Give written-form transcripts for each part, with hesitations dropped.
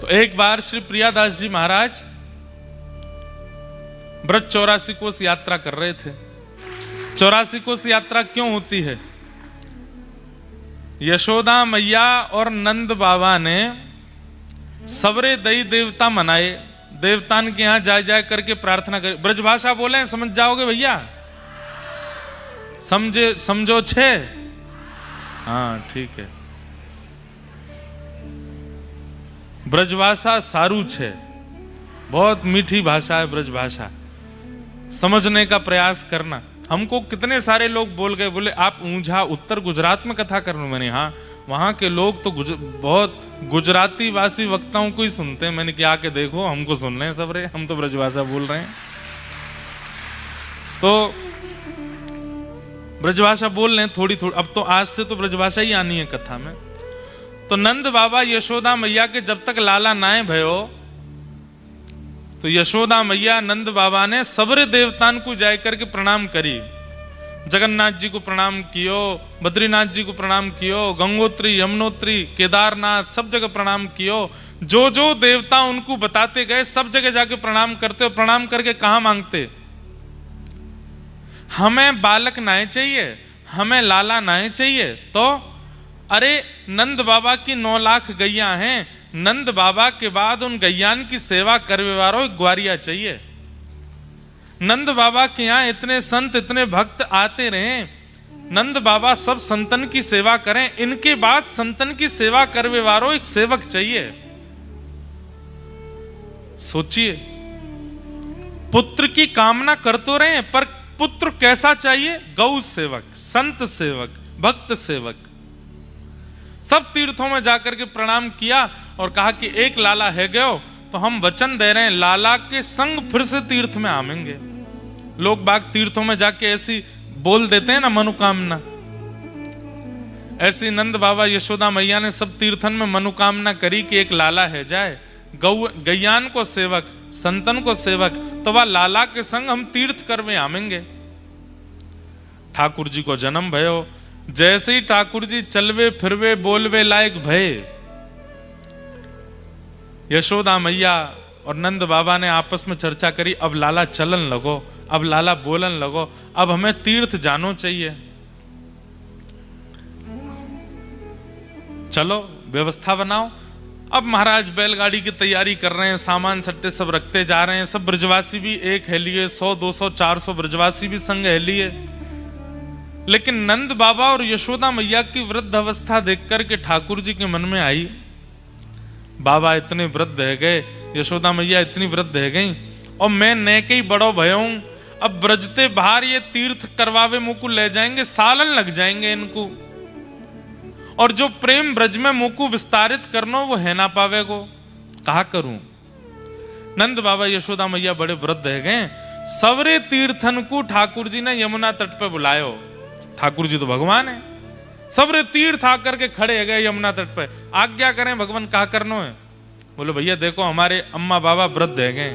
तो एक बार श्री प्रियादास जी महाराज ब्रज 84 कोस यात्रा कर रहे थे। 84 कोस यात्रा क्यों होती है? यशोदा मैया और नंद बाबा ने सवरे दई देवता मनाए, देवतान के यहां जा करके प्रार्थना करें। ब्रजभाषा बोले, समझ जाओगे भैया? समझो छे? हाँ ठीक है। ब्रजभाषा सारू छे, बहुत मीठी भाषा है ब्रजभाषा, समझने का प्रयास करना। हमको कितने सारे लोग बोल गए, बोले आप ऊंझा उत्तर गुजरात में कथा कर रहे हो। मैंने हाँ, वहां के लोग तो बहुत गुजराती वासी वक्ताओं को ही सुनते हैं। मैंने क्या के देखो, हमको सुन रहे हैं सब रे, हम तो ब्रजभाषा बोल रहे हैं। तो ब्रजभाषा बोल रहे हैं थोड़ी थोड़ी, अब तो आज से तो ब्रजभाषा ही आनी है कथा में। तो नंद बाबा यशोदा मैया के जब तक लाला नाए भयो, तो यशोदा मैया नंद बाबा ने सबरे देवतान को जाय करके प्रणाम करी। जगन्नाथ जी को प्रणाम कियो, बद्रीनाथ जी को प्रणाम कियो, गंगोत्री, यमुनोत्री, केदारनाथ, सब जगह प्रणाम कियो। जो जो देवता उनको बताते गए, सब जगह जाके प्रणाम करते। और प्रणाम करके कहां मांगते? हमें बालक नाए चाहिए, हमें लाला नाए चाहिए। तो अरे नंद बाबा की 9 लाख गैया हैं, नंद बाबा के बाद उन गैयान की सेवा करने वालों ग्वारिया चाहिए। नंद बाबा के यहाँ इतने संत, इतने भक्त आते रहे, नंद बाबा सब संतन की सेवा करें, इनके बाद संतन की सेवा करने वालों एक सेवक चाहिए। सोचिए, पुत्र की कामना कर तो रहे, पर पुत्र कैसा चाहिए? गौ सेवक, संत सेवक, भक्त सेवक। सब तीर्थों में जाकर के प्रणाम किया और कहा कि एक लाला है गयो, तो हम वचन दे रहे हैं लाला के संग फिर से तीर्थ में आवेंगे। लोग बाग तीर्थों में जाके ऐसी बोल देते हैं ना मनोकामना, ऐसी नंद बाबा यशोदा मैया ने सब तीर्थन में मनोकामना करी कि एक लाला है जाए, गैयान को सेवक, संतन को सेवक, तो वह लाला के संग हम तीर्थ करवे आवेंगे। ठाकुर जी को जन्म भयो। जैसे ही ठाकुर जी चलवे फिरवे बोलवे लायक भय, यशोदा मैया और नंद बाबा ने आपस में चर्चा करी, अब लाला चलन लगो, अब लाला बोलन लगो, अब हमें तीर्थ जानो चाहिए। चलो व्यवस्था बनाओ। अब महाराज बैलगाड़ी की तैयारी कर रहे हैं, सामान सट्टे सब रखते जा रहे हैं। सब ब्रजवासी भी एक है लिए, 100 200 400 ब्रजवासी भी संग है लिए। लेकिन नंद बाबा और यशोदा मैया की वृद्ध अवस्था देख करके ठाकुर जी के मन में आई, बाबा इतने वृद्ध है गए, यशोदा मैया इतनी वृद्ध है गई, और मैं नेके ही बड़ो भयो, अब ब्रजते बाहर ये तीर्थ करवावे मुझको ले जाएंगे, सालन लग जाएंगे इनको, और जो प्रेम ब्रज में मुझको विस्तारित करनो वो है ना पावे को, कहा करूं। नंद बाबा यशोदा मैया बड़े वृद्ध है गए। सवरे तीर्थन को ठाकुर जी ने यमुना तट पे बुलायो। ठाकुर जी तो भगवान है, सवरे तीर्थ आकर के खड़े है गए यमुना तट पे। आज्ञा करें भगवान, कहा करनो है? बोले भैया देखो हमारे अम्मा बाबा वृद्ध है गए,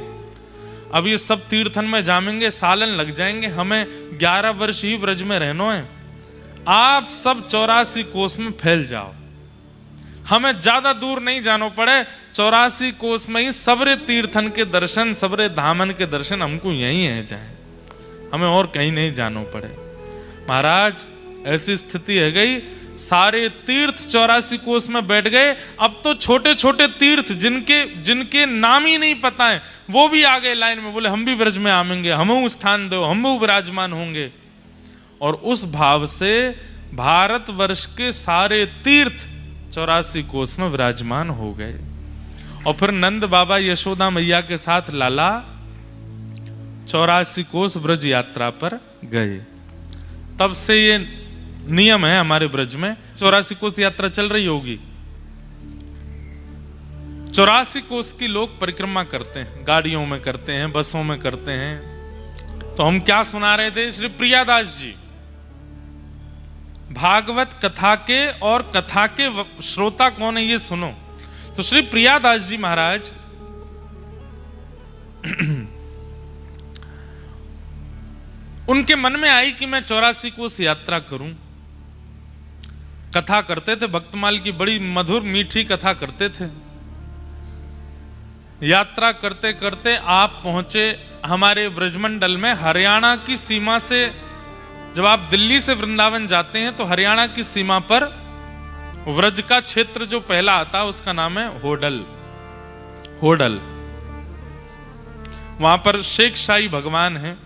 अब ये सब तीर्थन में जामेंगे, सालन लग जाएंगे, हमें 11 वर्ष ही ब्रज में रहना है। आप सब 84 कोस में फैल जाओ, हमें ज्यादा दूर नहीं जाना पड़े, 84 कोस में ही सबरे तीर्थन के दर्शन, सबरे धामन के दर्शन हमको यहीं है जाए, हमें और कहीं नहीं जाना पड़े। महाराज ऐसी स्थिति है गई, सारे तीर्थ 84 कोस में बैठ गए। अब तो छोटे छोटे तीर्थ जिनके नाम ही नहीं पता है, वो भी आ गए लाइन में, बोले हम भी ब्रज में आवेंगे, हमें स्थान दो, हम भी विराजमान होंगे। और उस भाव से भारतवर्ष के सारे तीर्थ 84 कोस में विराजमान हो गए। और फिर नंद बाबा यशोदा मैया के साथ लाला 84 कोस ब्रज यात्रा पर गए। तब से ये नियम है हमारे ब्रज में, 84 कोस यात्रा चल रही होगी। 84 कोस की लोग परिक्रमा करते हैं, गाड़ियों में करते हैं, बसों में करते हैं। तो हम क्या सुना रहे थे? श्री प्रियादास जी भागवत कथा के, और कथा के श्रोता कौन है ये सुनो। तो श्री प्रियादास जी महाराज उनके मन में आई कि मैं 84 कोस यात्रा करूं। कथा करते थे, भक्तमाल की बड़ी मधुर मीठी कथा करते थे। यात्रा करते करते आप पहुंचे हमारे ब्रजमंडल में। हरियाणा की सीमा से जब आप दिल्ली से वृंदावन जाते हैं तो हरियाणा की सीमा पर व्रज का क्षेत्र जो पहला आता है उसका नाम है होडल। होडल, वहां पर शेख शाही भगवान है।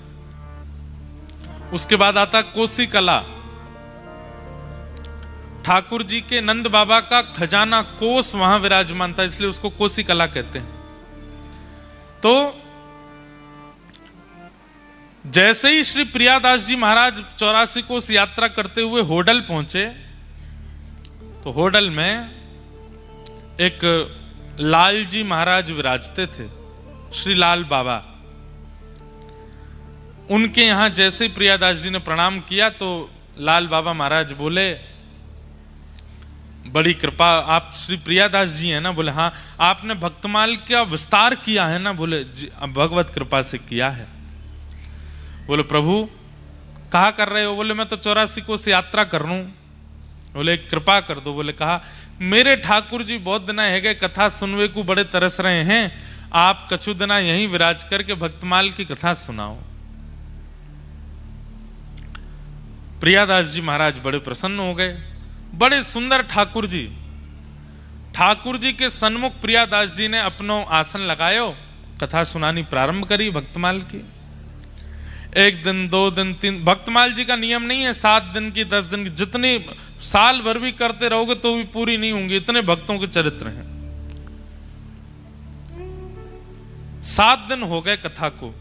उसके बाद आता कोसी कला, ठाकुर जी के नंद बाबा का खजाना कोस वहां विराजमान था, इसलिए उसको कोसी कला कहते हैं। तो जैसे ही श्री प्रियादास जी महाराज 84 कोस यात्रा करते हुए होडल पहुंचे तो होडल में एक लाल जी महाराज विराजते थे, श्री लाल बाबा। उनके यहां जैसे ही प्रियादास जी ने प्रणाम किया तो लाल बाबा महाराज बोले, बड़ी कृपा, आप श्री प्रियादास जी हैं ना? बोले हाँ। आपने भक्तमाल का विस्तार किया है ना? बोले जी, भगवत कृपा से किया है। बोले प्रभु कहा कर रहे हो? बोले मैं तो 84 कोस यात्रा कर रहा हूं। बोले कृपा कर दो। बोले कहा, मेरे ठाकुर जी बहुत दिना है गए कथा सुनवे को बड़े तरस रहे हैं, आप कछु दिना यहीं विराज करके भक्तमाल की कथा सुनाओ। प्रियादास जी महाराज बड़े प्रसन्न हो गए। बड़े सुंदर ठाकुर जी के सन्मुख प्रियादास जी ने अपनो आसन लगायो, कथा सुनानी प्रारंभ करी भक्तमाल की। 1 दिन 2 दिन 3, भक्तमाल जी का नियम नहीं है 7 दिन की 10 दिन की, जितनी साल भर भी करते रहोगे तो भी पूरी नहीं होंगी, इतने भक्तों के चरित्र हैं। 7 दिन हो गए कथा को।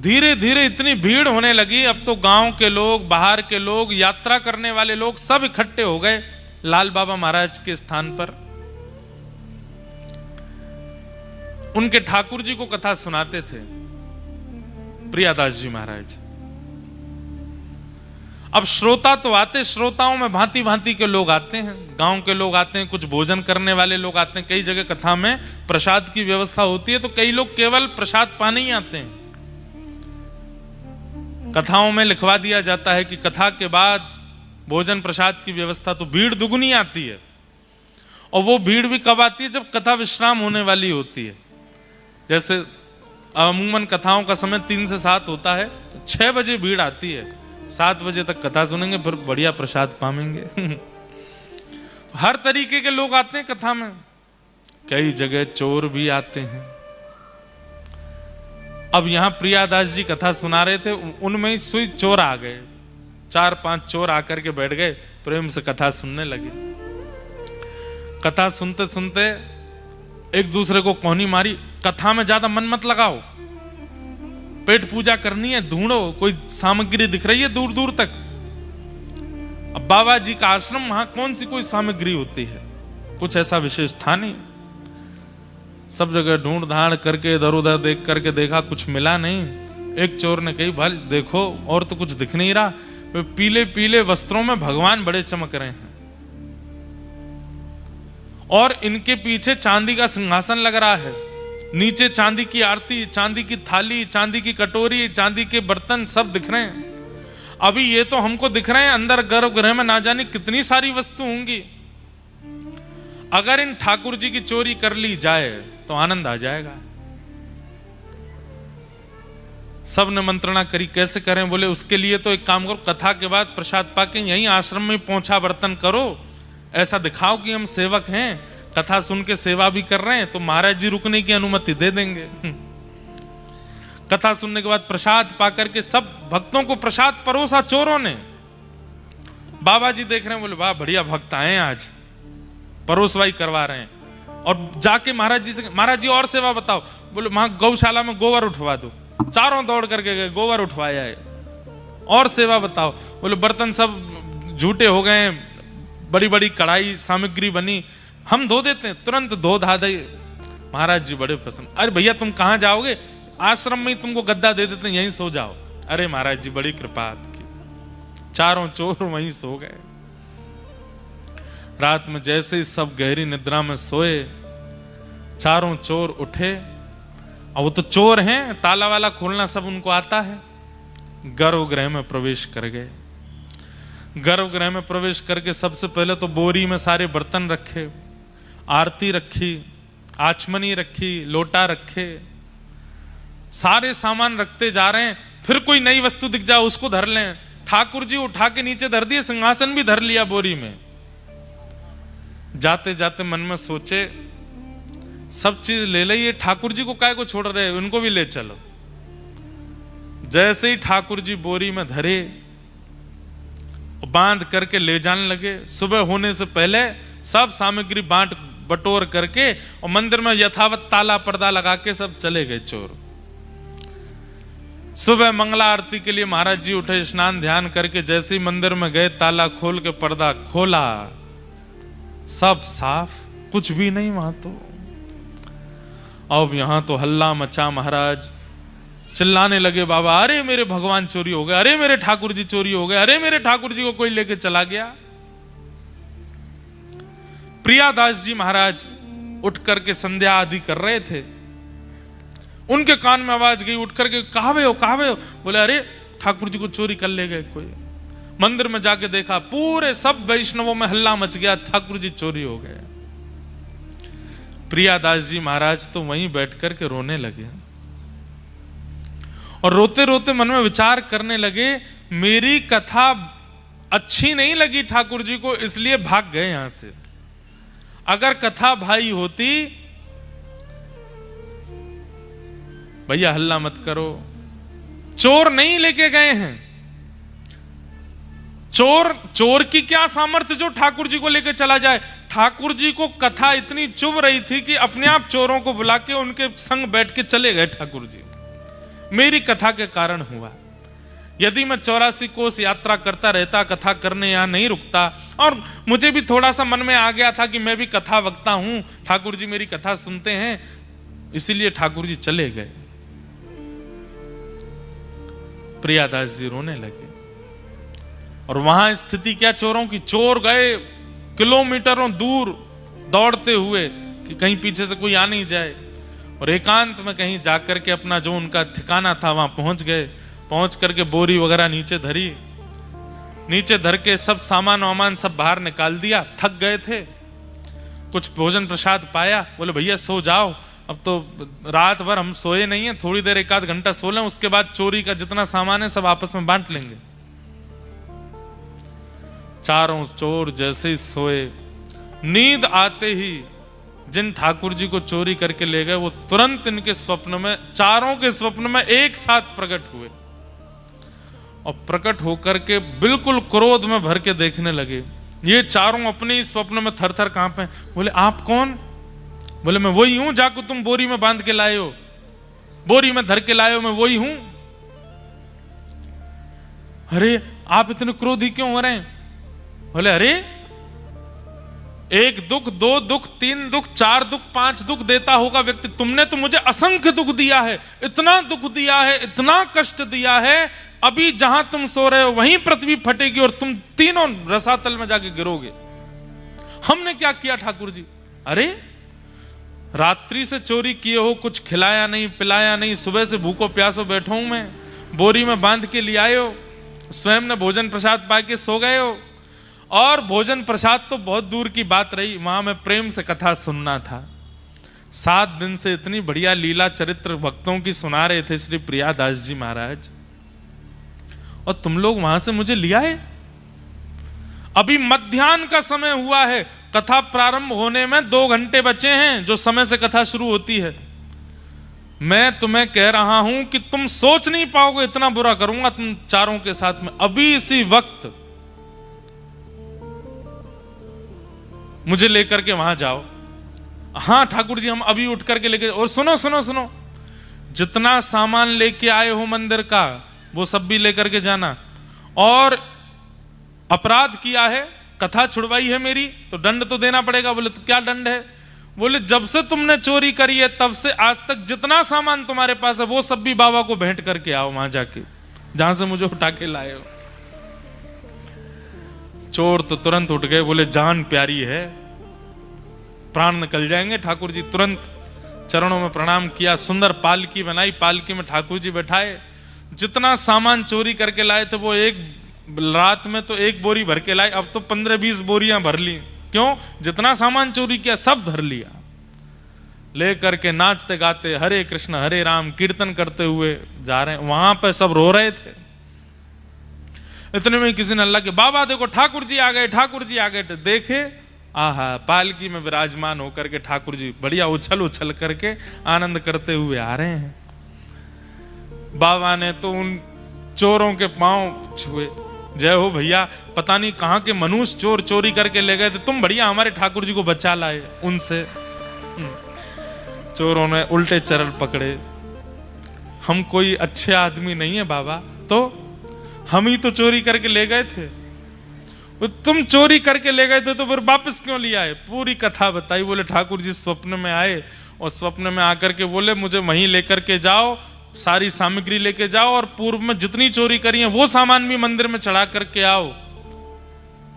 धीरे धीरे इतनी भीड़ होने लगी, अब तो गांव के लोग, बाहर के लोग, यात्रा करने वाले लोग सब इकट्ठे हो गए लाल बाबा महाराज के स्थान पर। उनके ठाकुर जी को कथा सुनाते थे प्रियादास जी महाराज। अब श्रोता तो आते, श्रोताओं में भांति भांति के लोग आते हैं, गांव के लोग आते हैं, कुछ भोजन करने वाले लोग आते हैं। कई जगह कथा में प्रसाद की व्यवस्था होती है तो कई लोग केवल प्रसाद पाने ही आते हैं। कथाओं में लिखवा दिया जाता है कि कथा के बाद भोजन प्रसाद की व्यवस्था, तो भीड़ दुगुनी आती है। और वो भीड़ भी कब आती है? जब कथा विश्राम होने वाली होती है। जैसे अमूमन कथाओं का समय 3 से 7 होता है, 6 बजे भीड़ आती है, 7 बजे तक कथा सुनेंगे, फिर बढ़िया प्रसाद पाएंगे। हर तरीके के लोग आते हैं कथा में। कई जगह चोर भी आते हैं। अब यहां प्रियादास जी कथा सुना रहे थे, उनमें ही सुई चोर आ गए। 4-5 चोर आकर के बैठ गए, प्रेम से कथा सुनने लगे। कथा सुनते सुनते एक दूसरे को कोहनी मारी, कथा में ज्यादा मन मत लगाओ, पेट पूजा करनी है, ढूंढो कोई सामग्री दिख रही है दूर दूर तक। अब बाबा जी का आश्रम, वहां कौन सी कोई सामग्री होती है? कुछ ऐसा विशेष था नहीं। सब जगह ढूंढ धाड़ करके इधर उधर देख करके देखा, कुछ मिला नहीं। एक चोर ने कही, भाई देखो और तो कुछ दिख नहीं रहा। वे पीले पीले वस्त्रों में भगवान बड़े चमक रहे हैं और इनके पीछे चांदी का सिंहासन लग रहा है, नीचे चांदी की आरती, चांदी की थाली, चांदी की कटोरी, चांदी के बर्तन सब दिख रहे हैं। अभी ये तो हमको दिख रहे हैं, अंदर गर्भगृह में ना जाने कितनी सारी वस्तु होंगी। अगर इन ठाकुर जी की चोरी कर ली जाए तो आनंद आ जाएगा। सब ने मंत्रणा करी, कैसे करें? बोले उसके लिए तो एक काम करो, कथा के बाद प्रसाद पाके यहीं आश्रम में पोंछा बर्तन करो, ऐसा दिखाओ कि हम सेवक हैं, कथा सुन के सेवा भी कर रहे हैं, तो महाराज जी रुकने की अनुमति दे देंगे। कथा सुनने के बाद प्रसाद पाकर के सब भक्तों को प्रसाद परोसा चोरों ने। बाबा जी देख रहे हैं, बोले वाह बढ़िया भक्त आए आज, परोसवाई करवा रहे हैं। और जाके महाराज जी से, महाराज जी और सेवा बताओ। बोले वहां गौशाला में गोबर उठवा दो। चारों दौड़ करके गए, गोबर उठवाया है। और सेवा बताओ। बोले बर्तन सब झूठे हो गए, बड़ी बड़ी कढ़ाई सामग्री बनी, हम धो देते हैं, तुरंत धो धा दे। महाराज जी बड़े प्रसन्न। अरे भैया तुम कहां जाओगे? आश्रम में ही तुमको गद्दा दे देते हैं, यहीं सो जाओ। अरे महाराज जी बड़ी कृपा आपकी। चारों चोर वहीं सो गए। रात में जैसे ही सब गहरी निद्रा में सोए, चारों चोर उठे। और वो तो चोर हैं, ताला वाला खोलना सब उनको आता है। गर्भगृह में प्रवेश कर गए। गर्भगृह में प्रवेश करके सबसे पहले तो बोरी में सारे बर्तन रखे, आरती रखी, आचमनी रखी, लोटा रखे, सारे सामान रखते जा रहे हैं। फिर कोई नई वस्तु दिख जाए उसको धर लें। ठाकुर जी उठा के नीचे धर दिए, सिंहासन भी धर लिया बोरी में। जाते जाते मन में सोचे सब चीज ले लिए, ठाकुर जी को काय को छोड़ रहे, उनको भी ले चलो। जैसे ही ठाकुर जी बोरी में धरे, बांध करके ले जाने लगे। सुबह होने से पहले सब सामग्री बांट बटोर करके और मंदिर में यथावत ताला पर्दा लगा के सब चले गए चोर। सुबह मंगला आरती के लिए महाराज जी उठे, स्नान ध्यान करके जैसे ही मंदिर में गए, ताला खोल के पर्दा खोला, सब साफ, कुछ भी नहीं वहां तो। अब यहां तो हल्ला मचा, महाराज चिल्लाने लगे, बाबा अरे मेरे भगवान चोरी हो गए, अरे मेरे ठाकुर जी चोरी हो गए, अरे मेरे ठाकुर जी को कोई लेके चला गया। प्रियादास जी महाराज उठ करके संध्या आदि कर रहे थे, उनके कान में आवाज गई, उठ करके कहावे हो कहावे हो। बोले अरे ठाकुर जी को चोरी कर ले गए कोई। मंदिर में जाके देखा, पूरे सब वैष्णवों में हल्ला मच गया, ठाकुर जी चोरी हो गए। प्रियादास जी महाराज तो वहीं बैठ करके रोने लगे और रोते रोते मन में विचार करने लगे, मेरी कथा अच्छी नहीं लगी ठाकुर जी को, इसलिए भाग गए यहां से। अगर कथा भाई होती, भैया हल्ला मत करो, चोर नहीं लेके गए हैं। चोर की क्या सामर्थ्य जो ठाकुर जी को लेकर चला जाए। ठाकुर जी को कथा इतनी चुभ रही थी कि अपने आप चोरों को बुला के उनके संग बैठ के चले गए ठाकुर जी। मेरी कथा के कारण हुआ। यदि मैं 84 कोस यात्रा करता रहता, कथा करने यहां नहीं रुकता, और मुझे भी थोड़ा सा मन में आ गया था कि मैं भी कथा वक्ता हूं, ठाकुर जी मेरी कथा सुनते हैं, इसीलिए ठाकुर जी चले गए। प्रियादास जी रोने लगे। और वहां स्थिति क्या चोरों की, चोर गए किलोमीटरों दूर दौड़ते हुए कि कहीं पीछे से कोई आ नहीं जाए, और एकांत में कहीं जाकर के अपना जो उनका ठिकाना था वहां पहुंच गए। पहुंच करके बोरी वगैरह नीचे धरी, नीचे धर के सब सामान वामान सब बाहर निकाल दिया। थक गए थे, कुछ भोजन प्रसाद पाया, बोले भैया सो जाओ, अब तो रात भर हम सोए नहीं है, थोड़ी देर 1 आध घंटा सो लें, उसके बाद चोरी का जितना सामान है सब आपस में बांट लेंगे। चारों चोर जैसे ही सोए, नींद आते ही जिन ठाकुर जी को चोरी करके ले गए वो तुरंत इनके स्वप्न में, चारों के स्वप्न में एक साथ प्रकट हुए, और प्रकट होकर के बिल्कुल क्रोध में भर के देखने लगे। ये चारों अपने ही स्वप्न में थर थर कांपे। बोले आप कौन? बोले मैं वही हूं जाको तुम बोरी में बांध के लाए हो, बोरी में धर के लाए हो, मैं वही हूं। अरे आप इतने क्रोधी क्यों हो रहे हैं? बोले अरे 1 दुख 2 दुख 3 दुख 4 दुख 5 दुख देता होगा व्यक्ति, तुमने तो मुझे असंख्य दुख दिया है, इतना दुख दिया है, इतना कष्ट दिया है, अभी जहां तुम सो रहे हो वहीं पृथ्वी फटेगी और तुम तीनों रसातल में जाके गिरोगे। हमने क्या किया ठाकुर जी? अरे रात्रि से चोरी किए हो, कुछ खिलाया नहीं पिलाया नहीं, सुबह से भूखो प्यासो बैठो हूं मैं, बोरी में बांध के ले आए हो, स्वयं ने भोजन प्रसाद पाके सो गए हो। और भोजन प्रसाद तो बहुत दूर की बात रही, वहां में प्रेम से कथा सुनना था। 7 दिन से इतनी बढ़िया लीला चरित्र भक्तों की सुना रहे थे श्री प्रियादास जी महाराज, और तुम लोग वहां से मुझे ले आए। अभी मध्याह्न का समय हुआ है, कथा प्रारंभ होने में 2 घंटे बचे हैं, जो समय से कथा शुरू होती है। मैं तुम्हें कह रहा हूं कि तुम सोच नहीं पाओगे इतना बुरा करूंगा तुम चारों के साथ में। अभी इसी वक्त मुझे लेकर के वहां जाओ। हाँ ठाकुर जी हम अभी उठ करके लेके, और सुनो सुनो सुनो, जितना सामान लेके आए हो मंदिर का वो सब भी लेकर के जाना, और अपराध किया है, कथा छुड़वाई है मेरी, तो दंड तो देना पड़ेगा। बोले तो क्या दंड है? बोले जब से तुमने चोरी करी है तब से आज तक जितना सामान तुम्हारे पास है वो सब भी बाबा को भेंट करके आओ वहां जाके, जहां से मुझे उठा के लाए हो। चोर तो तुरंत उठ गए, बोले जान प्यारी है, प्राण निकल जाएंगे। ठाकुर जी तुरंत चरणों में प्रणाम किया, सुंदर पालकी बनाई, पालकी में ठाकुर जी बैठाए। जितना सामान चोरी करके लाए थे वो एक रात में तो 1 बोरी भर के लाए, अब तो 15-20 बोरियां भर ली। क्यों? जितना सामान चोरी किया सब धर लिया। ले करके नाचते गाते हरे कृष्ण हरे राम कीर्तन करते हुए जा रहे हैं। वहां पे सब रो रहे थे। इतने में किसी ने अल्लाह के बाबा देखो ठाकुर जी आ गए, ठाकुर जी आ गए। तो देखे आहा पालकी में विराजमान होकर के ठाकुर जी बढ़िया उछल उछल करके आनंद करते हुए आ रहे हैं। बाबा ने तो उन चोरों के पांव छुए, जय हो भैया, पता नहीं कहां के मनुष्य चोर चोरी करके ले गए थे, तुम बढ़िया हमारे ठाकुर जी को बचा लाए उनसे। चोरों ने उल्टे चरण पकड़े, हम कोई अच्छे आदमी नहीं है बाबा, तो हम ही तो चोरी करके ले गए थे। तुम चोरी करके ले गए थे तो फिर वापस क्यों लिया है? पूरी कथा बताई। बोले ठाकुर जी स्वप्न में आए और स्वप्न में आकर के बोले मुझे वहीं लेकर के जाओ, सारी सामग्री लेके जाओ और पूर्व में जितनी चोरी करी है वो सामान भी मंदिर में चढ़ा करके आओ।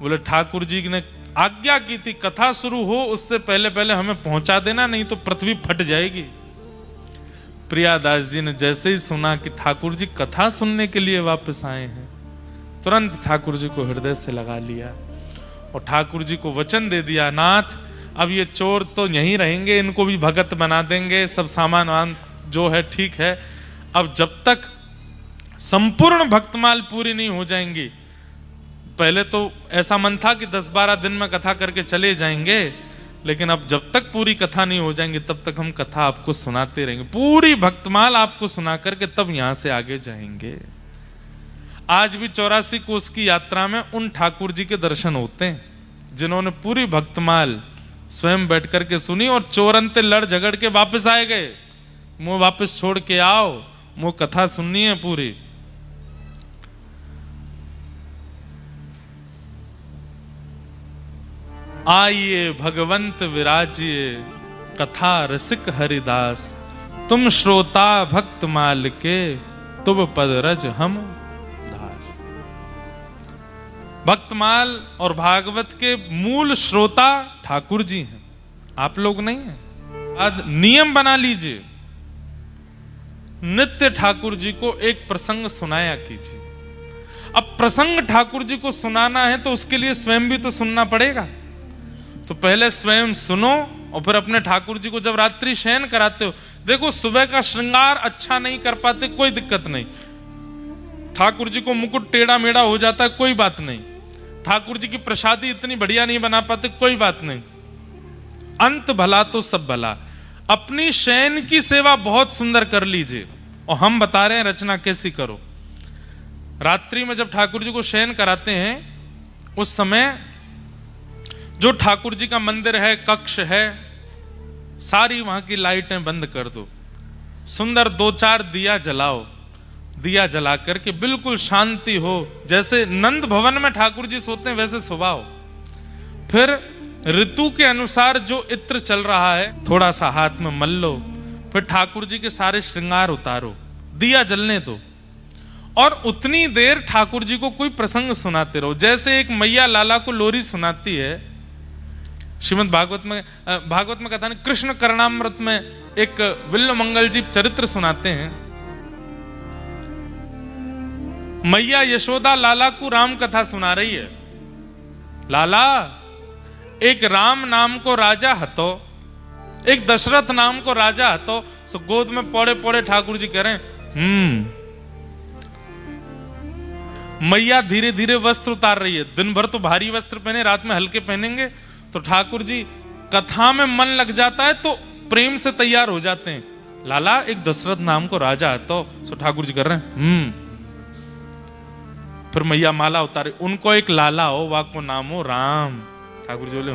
बोले ठाकुर जी ने आज्ञा की थी कथा शुरू हो उससे पहले पहले हमें पहुंचा देना, नहीं तो पृथ्वी फट जाएगी। प्रियादास जी ने जैसे ही सुना कि ठाकुर जी कथा सुनने के लिए वापस आए हैं, तुरंत ठाकुर जी को हृदय से लगा लिया और ठाकुर जी को वचन दे दिया, नाथ अब ये चोर तो यहीं रहेंगे, इनको भी भगत बना देंगे, सब सामान जो है ठीक है। अब जब तक संपूर्ण भक्तमाल पूरी नहीं हो जाएंगी, पहले तो ऐसा मन था कि 10-12 दिन में कथा करके चले जाएंगे, लेकिन अब जब तक पूरी कथा नहीं हो जाएंगी तब तक हम कथा आपको सुनाते रहेंगे, पूरी भक्तमाल आपको सुना करके तब यहां से आगे जाएंगे। आज भी 84 कोस की यात्रा में उन ठाकुर जी के दर्शन होते हैं जिन्होंने पूरी भक्तमाल स्वयं बैठ करके सुनी और चोरंते लड़ झगड़ के वापस आए गए। मुंह वापस छोड़ के आओ, मुंह कथा सुननी है पूरी। आइए भगवंत विराजिए कथा रसिक हरिदास, तुम श्रोता भक्त माल के तुम पद रज हम दास। भक्तमाल और भागवत के मूल श्रोता ठाकुर जी हैं, आप लोग नहीं हैं। आज नियम बना लीजिए, नित्य ठाकुर जी को एक प्रसंग सुनाया कीजिए। अब प्रसंग ठाकुर जी को सुनाना है तो उसके लिए स्वयं भी तो सुनना पड़ेगा। तो पहले स्वयं सुनो और फिर अपने ठाकुर जी को जब रात्रि शयन कराते हो, देखो सुबह का श्रृंगार अच्छा नहीं कर पाते कोई दिक्कत नहीं, ठाकुर जी को मुकुट टेढ़ा मेढ़ा हो जाता है कोई बात नहीं, ठाकुर जी की प्रसादी इतनी बढ़िया नहीं बना पाते कोई बात नहीं, अंत भला तो सब भला। अपनी शयन की सेवा बहुत सुंदर कर लीजिए और हम बता रहे हैं रचना कैसी करो। रात्रि में जब ठाकुर जी को शयन कराते हैं उस समय जो ठाकुर जी का मंदिर है, कक्ष है, सारी वहां की लाइटें बंद कर दो, सुंदर 2-4 दिया जलाओ, दिया जला करके बिल्कुल शांति हो, जैसे नंद भवन में ठाकुर जी सोते हैं वैसे सुबाओ। फिर ऋतु के अनुसार जो इत्र चल रहा है थोड़ा सा हाथ में मल लो, फिर ठाकुर जी के सारे श्रृंगार उतारो, दिया जलने दो और उतनी देर ठाकुर जी को कोई प्रसंग सुनाते रहो। जैसे एक मैया लाला को लोरी सुनाती है, श्रीमद् भागवत में कथा नहीं, कृष्ण करणामृत में एक विल्ल मंगल जी चरित्र सुनाते हैं। मैया यशोदा लाला को राम कथा सुना रही है। लाला एक राम नाम को राजा हतो, एक दशरथ नाम को राजा हतो। सो गोद में पौड़े पौड़े ठाकुर जी कह रहे हैं मैया धीरे धीरे वस्त्र उतार रही है। दिन भर तो भारी वस्त्र पहने, रात में हल्के पहनेंगे तो ठाकुर जी कथा में मन लग जाता है तो प्रेम से तैयार हो जाते हैं। लाला एक दशरथ नाम को राजा है तो सो ठाकुर जी कर रहे हैं फिर मैया माला उतारे, उनको एक लाला हो वाको नाम हो राम। ठाकुर जी बोले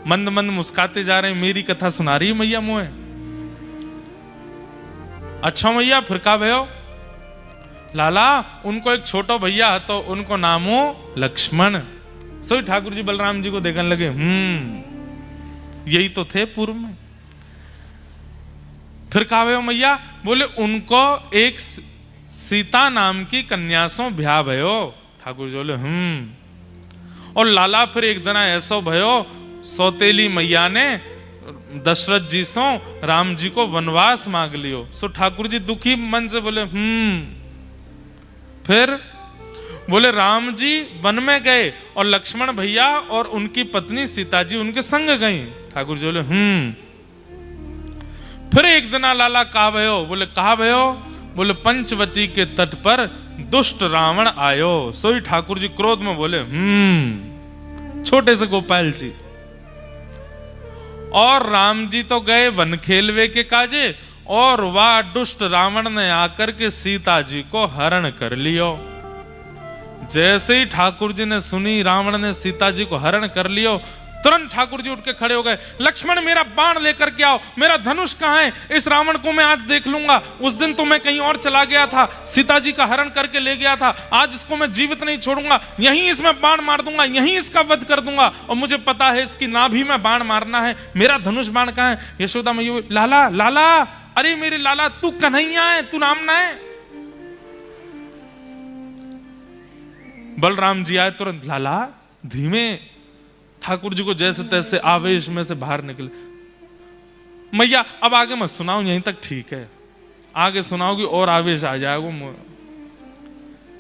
मंद मंद मुस्काते जा रहे हैं, मेरी कथा सुना रही है मैया मोए। अच्छा मैया फिर का भयो? लाला उनको एक छोटो भैया है तो उनको नाम हो लक्ष्मण। सो ठाकुर जी बलराम जी को देखने लगे, यही तो थे पूर्व में। फिर कहा भयो मैया? बोले उनको एक सीता नाम की कन्या सो ब्याह भयो। ठाकुर जी बोले और लाला फिर एक दिन ऐसा भयो, सौतेली मैया ने दशरथ जी सो राम जी को वनवास मांग लियो। सो ठाकुर जी दुखी मन से बोले फिर बोले राम जी वन में गए और लक्ष्मण भैया और उनकी पत्नी सीता जी उनके संग गई। ठाकुर जी बोले फिर एक दिन लाला कहा भयो, बोले कहा भयो, बोले पंचवती के तट पर दुष्ट रावण आयो। सोई ठाकुर जी क्रोध में बोले छोटे से गोपाल जी, और राम जी तो गए वन खेलवे के काजे, और वह दुष्ट रावण ने आकर के सीता जी को हरण कर लियो। जैसे ही ठाकुर जी ने सुनी रावण ने सीता जी को हरण कर लियो, तुरंत ठाकुर जी उठ के खड़े हो गए। लक्ष्मण मेरा बाण लेकर के आओ, मेरा धनुष कहाँ है, इस रावण को मैं आज देख लूंगा। उस दिन तो मैं कहीं और चला गया था, सीता जी का हरण करके ले गया था, आज इसको मैं जीवित नहीं छोड़ूंगा, यहीं इसमें बाण मार दूंगा, यहीं इसका वध कर दूंगा। और मुझे पता है इसकी नाभि में बाण मारना है, मेरा धनुष बाण कहाँ है। यशोदा मैया, लाला लाला, अरे मेरे लाला तू कन्हैया है, तू राम ना है। बलराम जी आए तुरंत, लाला धीमे। ठाकुर जी को जैसे तैसे आवेश में से बाहर निकले। मैया अब आगे मत सुनाओ, यहीं तक ठीक है, आगे सुनाओगी और आवेश आ जाएगा।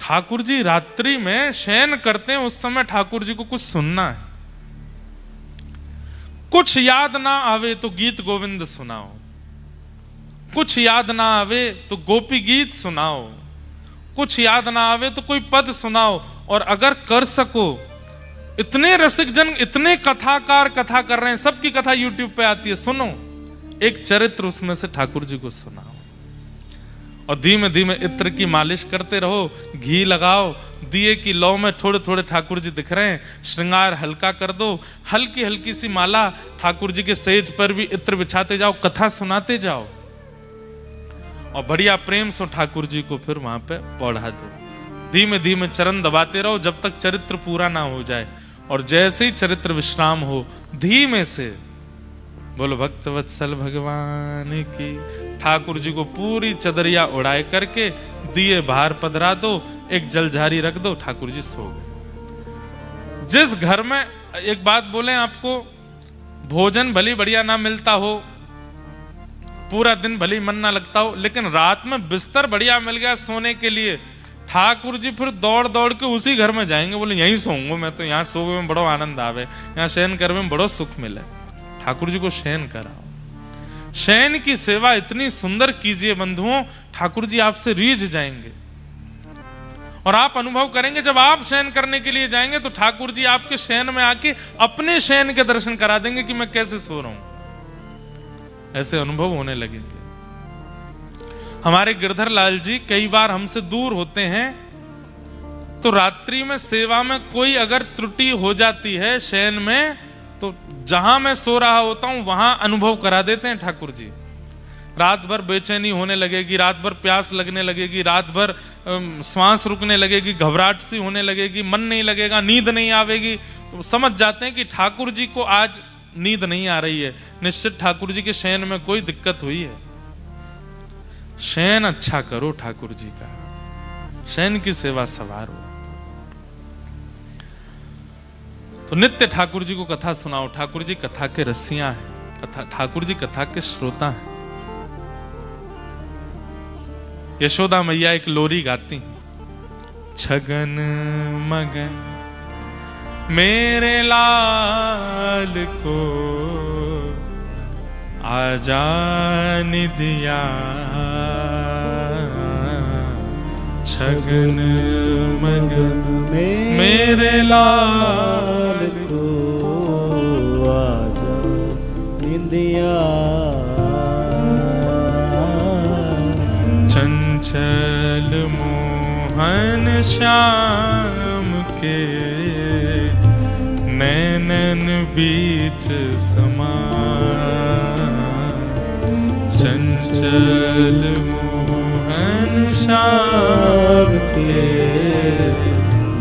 ठाकुर जी रात्रि में शयन करते हैं, उस समय ठाकुर जी को कुछ सुनना है। कुछ याद ना आवे तो गीत गोविंद सुनाओ, कुछ याद ना आवे तो गोपी गीत सुनाओ, कुछ याद ना आवे तो कोई पद सुनाओ। और अगर कर सको, इतने रसिक जन, इतने कथाकार कथा कर रहे हैं, सबकी कथा यूट्यूब पे आती है, सुनो एक चरित्र उसमें से ठाकुर जी को सुनाओ। और धीमे धीमे इत्र की मालिश करते रहो, घी लगाओ, दिए की लौ में थोड़े थोड़े ठाकुर जी दिख रहे हैं, श्रृंगार हल्का कर दो, हल्की हल्की सी माला ठाकुर जी के सेज पर भी इत्र बिछाते जाओ, कथा सुनाते जाओ, और बढ़िया प्रेम से ठाकुर जी को फिर वहां पे पढ़ा दो। धीमे धीमे चरण दबाते रहो जब तक चरित्र पूरा ना हो जाए। और जैसे ही चरित्र विश्राम हो, धीमे से बोलो भक्त वत्सल भगवान की, ठाकुर जी को पूरी चदरिया उड़ाए करके दिए बाहर पधरा दो, एक जलझारी रख दो, ठाकुर जी सो गए। जिस घर में, एक बात बोले आपको, भोजन भली बढ़िया ना मिलता हो, पूरा दिन भली मन ना लगता हो, लेकिन रात में बिस्तर बढ़िया मिल गया सोने के लिए, ठाकुर जी फिर दौड़ दौड़ के उसी घर में जाएंगे, बोले यहीं सोऊंगा मैं तो, यहाँ सोवे में बड़ो आनंद आवे, यहाँ शयन करने में बड़ो सुख मिले। ठाकुर जी को शयन कराओ, शयन की सेवा इतनी सुंदर कीजिए बंधुओं, ठाकुर जी आपसे रीझ जाएंगे। और आप अनुभव करेंगे, जब आप शयन करने के लिए जाएंगे तो ठाकुर जी आपके शयन में आके अपने शयन के दर्शन करा देंगे कि मैं कैसे सो रहा हूं। ऐसे अनुभव होने लगेंगे। हमारे गिरधर लाल जी कई बार हमसे दूर होते हैं, तो रात्रि में सेवा में कोई अगर त्रुटि हो जाती है शयन में, तो जहां मैं सो रहा होता हूं वहां अनुभव करा देते हैं ठाकुर जी। रात भर बेचैनी होने लगेगी, रात भर प्यास लगने लगेगी, रात भर श्वास रुकने लगेगी, घबराहट सी होने लगेगी, मन नहीं लगेगा, नींद नहीं आवेगी, तो समझ जाते हैं कि ठाकुर जी को आज नींद नहीं आ रही है, निश्चित ठाकुर जी के शयन में कोई दिक्कत हुई है। शयन अच्छा करो ठाकुर जी का, शयन की सेवा सवार हो। तो नित्य ठाकुर जी को कथा सुनाओ। ठाकुर जी कथा के रसिया हैं, कथा ठाकुर जी कथा के श्रोता हैं। यशोदा मैया एक लोरी गाती हैं, छगन मगन मेरे लाल को आजान दिया, छगन मगन मेरे लाल को आजान दिया, चंचल मोहन श्याम के नैनन बीच समा, चंचल मोहन श्याम के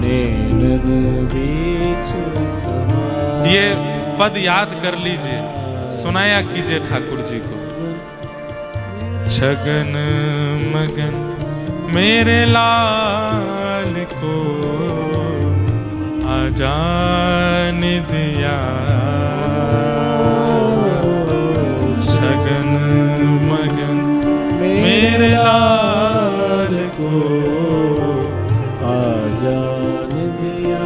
नैनन बीच समा। ये पद याद कर लीजिए, सुनाया कीजिए ठाकुर जी को। छगन मगन मेरे लाल को आजान दिया, छगन मगन मेरे लाल को आजान दिया।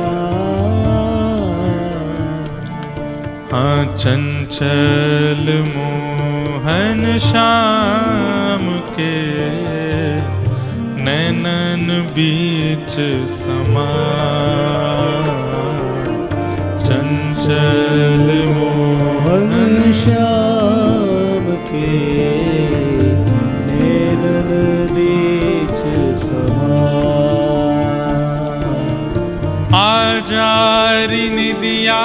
हाँ चंचल मोहन मोहन श्याम के नैनन बीच समा चंचल मोहन श्याम के नैनन बीच समा आजारी निदिया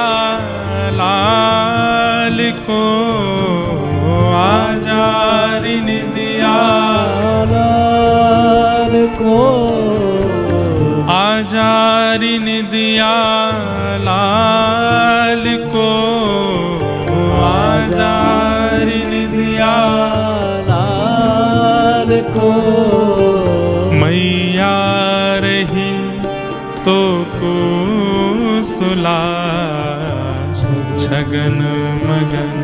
लाल को आजारी निदिया लाल को आजारी निदिया लाल को आजारी निदिया लाल को मैया रही तो को सुला छगन मगन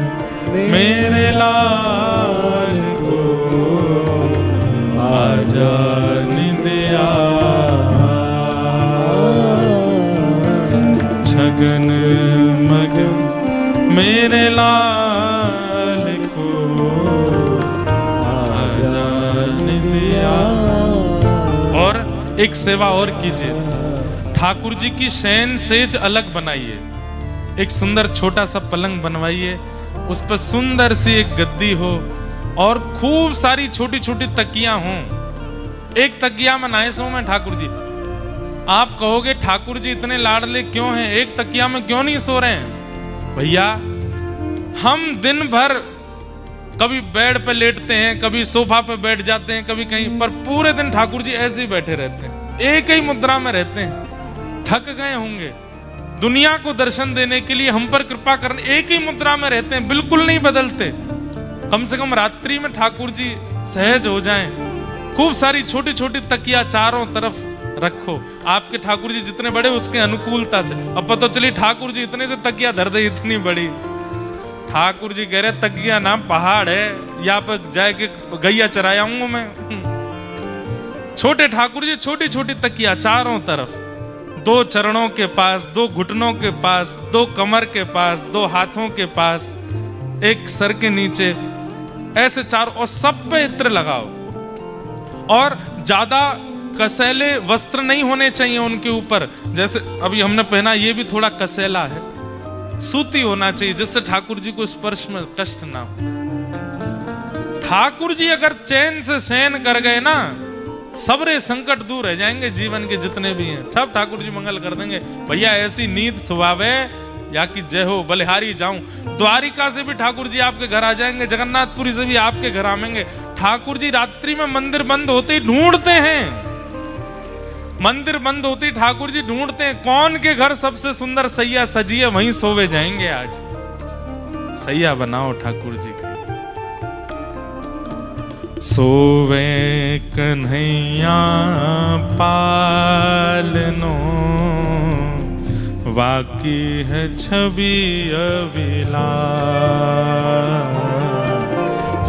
मेरे लाल को आजा निदिया छगन मगन मेरे लाल को आजा निदिया। और एक सेवा और कीजिए, ठाकुर जी की शयन सेज अलग बनाइए, एक सुंदर छोटा सा पलंग बनवाइए, उस पर सुंदर सी एक गद्दी हो और खूब सारी छोटी छोटी तकियां हों। एक तकिया में नए सो में ठाकुर जी। आप कहोगे ठाकुर जी इतने लाडले क्यों हैं, एक तकिया में क्यों नहीं सो रहे हैं? भैया हम दिन भर कभी बेड पे लेटते हैं, कभी सोफा पे बैठ जाते हैं, कभी कहीं पर, पूरे दिन ठाकुर जी ऐसे ही बैठे रहते हैं, एक ही मुद्रा में रहते हैं। थक गए होंगे, दुनिया को दर्शन देने के लिए हम पर कृपा करने एक ही मुद्रा में रहते हैं, बिल्कुल नहीं बदलते। कम से कम रात्रि में ठाकुर जी सहज हो जाएं। खूब सारी छोटी छोटी तकिया चारों तरफ रखो, आपके ठाकुर जी जितने बड़े उसके अनुकूलता से। अब पता चली ठाकुर जी इतने से तकिया धर दे, इतनी बड़ी। ठाकुर जी कह रहे तकिया ना पहाड़ है, यहाँ पर जाके गैया चरायाऊंगा मैं। छोटे ठाकुर जी छोटी छोटी तकिया चारों तरफ, दो चरणों के पास, दो घुटनों के पास, दो कमर के पास, दो हाथों के पास, एक सर के नीचे, ऐसे चारों, और सब पे इत्र लगाओ। और ज्यादा कसैले वस्त्र नहीं होने चाहिए उनके ऊपर, जैसे अभी हमने पहना ये भी थोड़ा कसैला है, सूती होना चाहिए जिससे ठाकुर जी को स्पर्श में कष्ट ना हो। ठाकुर जी अगर चैन से शयन कर गए ना, सबरे संकट दूर रह जाएंगे, जीवन के जितने भी हैं सब ठाकुर जी मंगल कर देंगे। भैया ऐसी नींद सुहावे या कि जय हो बलिहारी जाऊं। द्वारिका से भी ठाकुर जी आपके घर आ जाएंगे, जगन्नाथपुरी से भी आपके घर आएंगे। ठाकुर जी रात्रि में मंदिर बंद होते ही ढूंढते हैं, मंदिर बंद होते ही ठाकुर जी ढूंढते हैं कौन के घर सबसे सुंदर सैया सजी है, वहीं सोवे जाएंगे। आज सैया बनाओ ठाकुर जी के। सोवे कन्हैया पालनो, वाकी है छवि अविलास।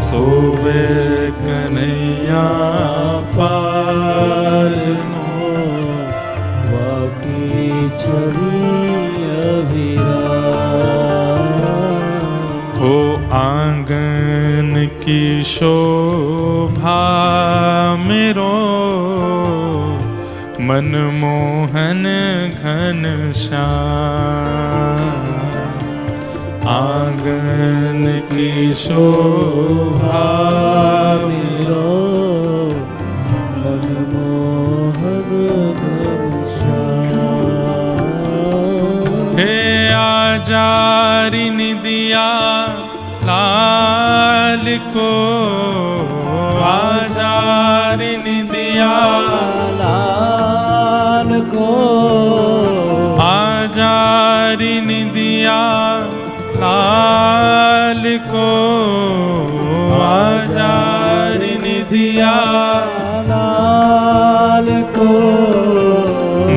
सोवे कन्हैया पालनो, वाकी छवि अविलास। हो आंगन की शोभा मेरो, मनमोहन घन श्याम। आंगन की शोभा मेरो, मनमोहन घन श्याम। हे आजारी निदिया लाल को, आजारी निदिया लाल को, आजारी निदिया लाल को, आजारी निदिया लाल को।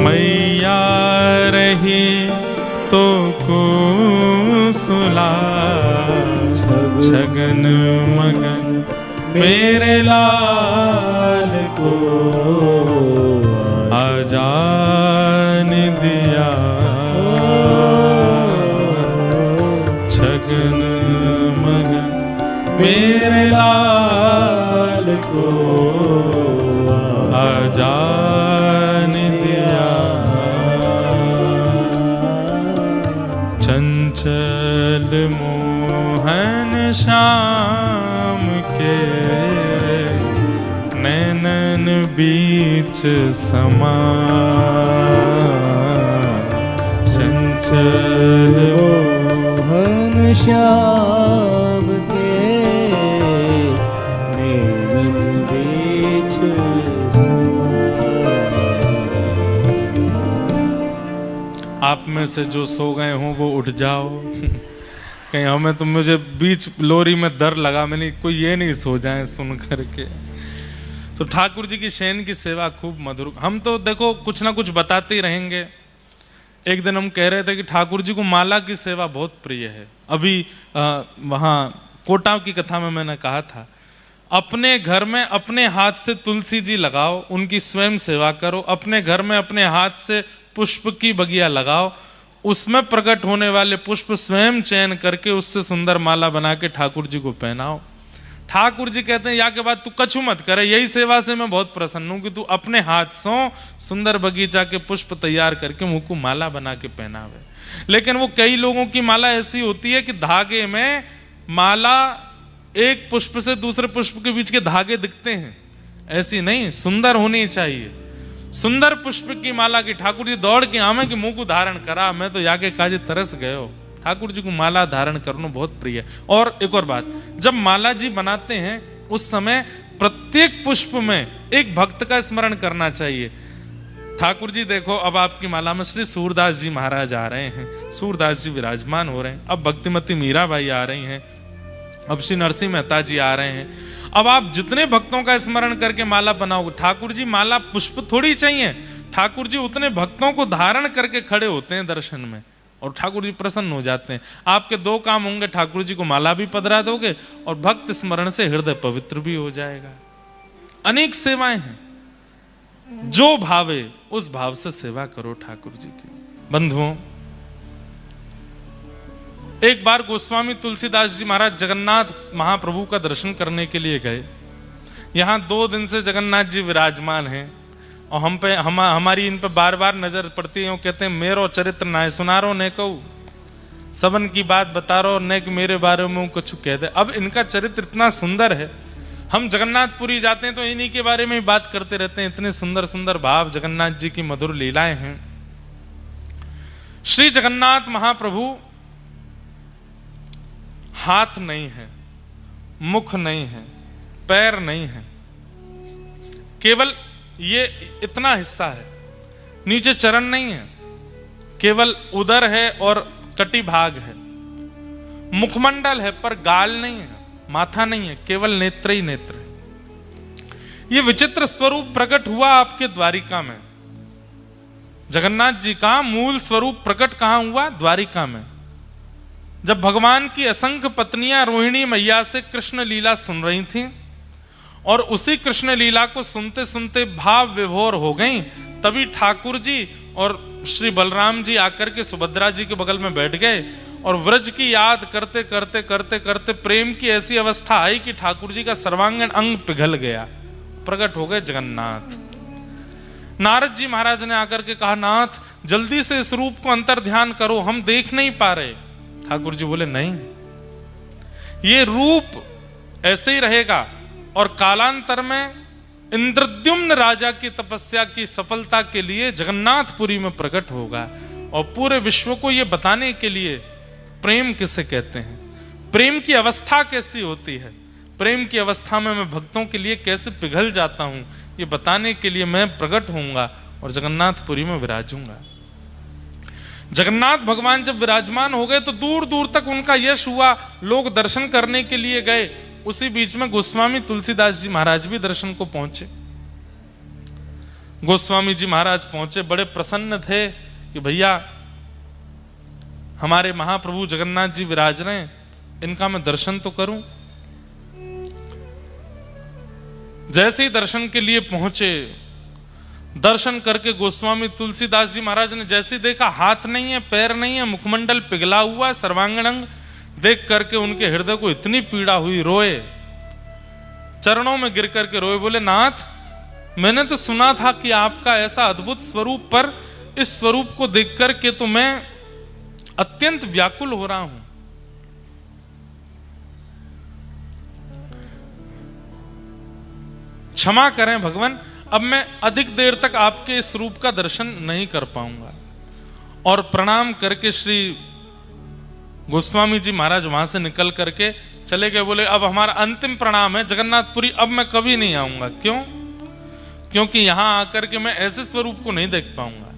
मैया रही तो को सुला, छगन मगन मेरे लाल को आजान दिया। छगन मगन मेरे लाल को आजान दिया, चंचल मोहन श्याम के नैनन बीच समा, चंचल मोहन श्याम के नैनन बीच समा। आप में से जो सो गए हों वो उठ जाओ। कहीं हमें तो मुझे बीच लोरी में डर लगा, मैंने कोई ये नहीं सो जाए सुन करके। तो ठाकुर जी की शयन की सेवा खूब मधुर। हम तो देखो कुछ ना कुछ बताते ही रहेंगे। एक दिन हम कह रहे थे कि ठाकुर जी को माला की सेवा बहुत प्रिय है। अभी वहाँ कोटा की कथा में मैंने कहा था, अपने घर में अपने हाथ से तुलसी जी लगाओ, उनकी स्वयं सेवा करो। अपने घर में अपने हाथ से पुष्प की बगिया लगाओ, उसमें प्रकट होने वाले पुष्प स्वयं चयन करके उससे सुंदर माला बना के ठाकुर जी को पहनाओ। ठाकुर जी कहते हैं या के बाद तू कछु मत करे, यही सेवा से मैं बहुत प्रसन्न हूं कि तू अपने हाथ से सुंदर बगीचा के पुष्प तैयार करके मुंह को माला बना के पहनावे। लेकिन वो कई लोगों की माला ऐसी होती है कि धागे में माला एक पुष्प से दूसरे पुष्प के बीच के धागे दिखते हैं, ऐसी नहीं, सुंदर होनी चाहिए। सुंदर पुष्प की माला की ठाकुर जी दौड़ के आमे कि मुंह को धारण करा। मैं तो याके काजे तरस गए हो। ठाकुर जी को माला धारण करना बहुत प्रिय है। और एक और बात, जब माला जी बनाते हैं उस समय प्रत्येक पुष्प में एक भक्त का स्मरण करना चाहिए। ठाकुर जी देखो, अब आपकी माला में श्री सूरदास जी महाराज आ रहे हैं, सूरदास जी विराजमान हो रहे हैं। अब भक्तिमती मीराबाई आ रही हैं, अब श्री नरसिंह मेहता जी आ रहे हैं। अब आप जितने भक्तों का स्मरण करके माला बनाओगे, ठाकुर जी माला पुष्प थोड़ी चाहिए, ठाकुर जी उतने भक्तों को धारण करके खड़े होते हैं दर्शन में और ठाकुर जी प्रसन्न हो जाते हैं। आपके दो काम होंगे, ठाकुर जी को माला भी पधरा दोगे और भक्त स्मरण से हृदय पवित्र भी हो जाएगा। अनेक सेवाएं हैं, जो भावे उस भाव से सेवा करो ठाकुर जी की। बंधुओं, एक बार गोस्वामी तुलसीदास जी महाराज जगन्नाथ महाप्रभु का दर्शन करने के लिए गए। यहाँ 2 दिन से जगन्नाथ जी विराजमान हैं और हमारी इन पे बार बार नजर पड़ती है। वो कहते हैं मेरो चरित्र ना सुना रो ने कहू, सबन की बात बता रो ने कि मेरे बारे में कुछ कह दे। अब इनका चरित्र इतना सुंदर है, हम जगन्नाथपुरी जाते हैं तो इन्हीं के बारे में बात करते रहते हैं। इतने सुंदर सुंदर भाव, जगन्नाथ जी की मधुर लीलाएं हैं। श्री जगन्नाथ महाप्रभु हाथ नहीं है, मुख नहीं है, पैर नहीं है, केवल ये इतना हिस्सा है, नीचे चरण नहीं है, केवल उदर है और कटी भाग है। मुखमंडल है पर गाल नहीं है, माथा नहीं है, केवल नेत्र ही नेत्र है। ये विचित्र स्वरूप प्रकट हुआ आपके द्वारिका में। जगन्नाथ जी का मूल स्वरूप प्रकट कहां हुआ? द्वारिका में। जब भगवान की असंख्य पत्नियां रोहिणी मैया से कृष्ण लीला सुन रही थीं और उसी कृष्ण लीला को सुनते सुनते भाव विभोर हो गईं, तभी ठाकुर जी और श्री बलराम जी आकर के सुभद्रा जी के बगल में बैठ गए और व्रज की याद करते करते करते करते प्रेम की ऐसी अवस्था आई कि ठाकुर जी का सर्वांगीण अंग पिघल गया। प्रकट हो गए जगन्नाथ। नारद जी महाराज ने आकर के कहा, नाथ जल्दी से इस रूप को अंतर ध्यान करो, हम देख नहीं पा रहे। ठाकुर जी बोले, नहीं, ये रूप ऐसे ही रहेगा और कालांतर में इंद्रद्युम्न राजा की तपस्या की सफलता के लिए जगन्नाथपुरी में प्रकट होगा और पूरे विश्व को यह बताने के लिए प्रेम किसे कहते हैं, प्रेम की अवस्था कैसी होती है, प्रेम की अवस्था में मैं भक्तों के लिए कैसे पिघल जाता हूं, ये बताने के लिए मैं प्रकट होऊंगा और जगन्नाथपुरी में विराजूंगा। जगन्नाथ भगवान जब विराजमान हो गए तो दूर दूर तक उनका यश हुआ, लोग दर्शन करने के लिए गए। उसी बीच में गोस्वामी तुलसीदास जी महाराज भी दर्शन को पहुंचे। गोस्वामी जी महाराज पहुंचे, बड़े प्रसन्न थे कि भैया हमारे महाप्रभु जगन्नाथ जी विराज रहे हैं, इनका मैं दर्शन तो करूं। जैसे ही दर्शन के लिए पहुंचे, दर्शन करके गोस्वामी तुलसीदास जी महाराज ने जैसे देखा हाथ नहीं है, पैर नहीं है, मुखमंडल पिघला हुआ, सर्वांगण अंग, देख करके उनके हृदय को इतनी पीड़ा हुई, रोए, चरणों में गिर करके रोए, बोले नाथ मैंने तो सुना था कि आपका ऐसा अद्भुत स्वरूप, पर इस स्वरूप को देख करके तो मैं अत्यंत व्याकुल हो रहा हूं। क्षमा करें भगवान, अब मैं अधिक देर तक आपके इस रूप का दर्शन नहीं कर पाऊंगा। और प्रणाम करके श्री गोस्वामी जी महाराज वहां से निकल करके चले गए। बोले अब हमारा अंतिम प्रणाम है जगन्नाथपुरी, अब मैं कभी नहीं आऊंगा। क्यों? क्योंकि यहां आकर के मैं ऐसे स्वरूप को नहीं देख पाऊंगा।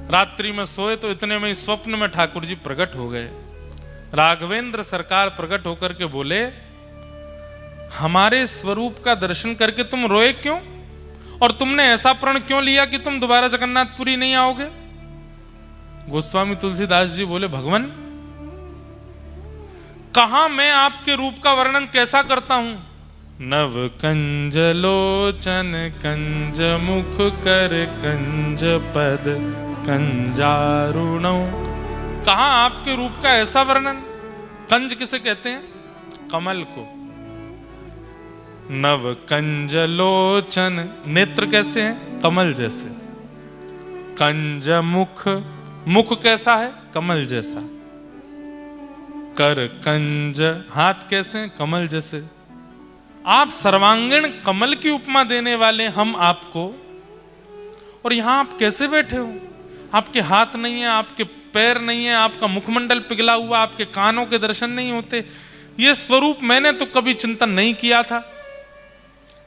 रात्रि में सोए तो इतने में स्वप्न में ठाकुर जी प्रकट हो गए। राघवेंद्र सरकार प्रकट होकर के बोले हमारे स्वरूप का दर्शन करके तुम रोए क्यों, और तुमने ऐसा प्रण क्यों लिया कि तुम दोबारा जगन्नाथपुरी नहीं आओगे? गोस्वामी तुलसीदास जी बोले भगवान कहां मैं आपके रूप का वर्णन कैसा करता हूं? नव कंज लोचन कंज मुख कर कंज पद कंजारुणौ। कहां आपके रूप का ऐसा वर्णन? कंज किसे कहते हैं? कमल को। नव कंज लोचन, नेत्र कैसे हैं? कमल जैसे। कंज मुख, मुख कैसा है? कमल जैसा। कर कंज, हाथ कैसे हैं? कमल जैसे। आप सर्वांगीण कमल की उपमा देने वाले हम आपको, और यहां आप कैसे बैठे हो? आपके हाथ नहीं है, आपके पैर नहीं है, आपका मुखमंडल पिघला हुआ, आपके कानों के दर्शन नहीं होते। ये स्वरूप मैंने तो कभी चिंतन नहीं किया था।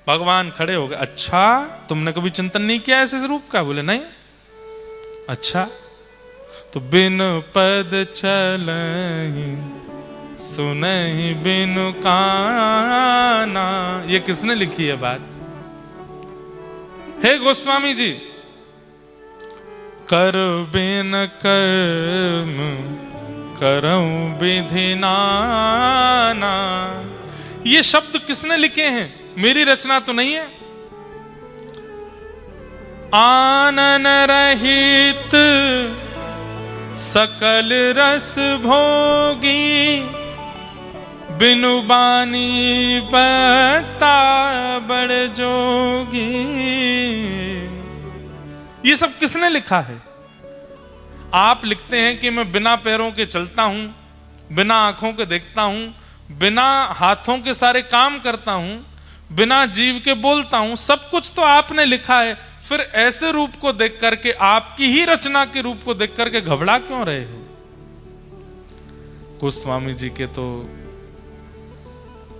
भगवान खड़े हो गए, अच्छा तुमने कभी चिंतन नहीं किया ऐसे स्वरूप का? बोले नहीं। अच्छा तो बिन पद चलहि सुनहि बिनु काना, ये किसने लिखी है बात? हे गोस्वामी जी, कर बिन कर्म करऊं विधि नाना, ये शब्द किसने लिखे हैं? मेरी रचना तो नहीं है। आनन रहित सकल रस भोगी, बिनु बानी बता बड़ जोगी। ये सब किसने लिखा है? आप लिखते हैं कि मैं बिना पैरों के चलता हूं, बिना आंखों के देखता हूं, बिना हाथों के सारे काम करता हूं, बिना जीव के बोलता हूं। सब कुछ तो आपने लिखा है, फिर ऐसे रूप को देख करके, आपकी ही रचना के रूप को देख करके घबरा क्यों रहे हो? गोस्वामी जी के तो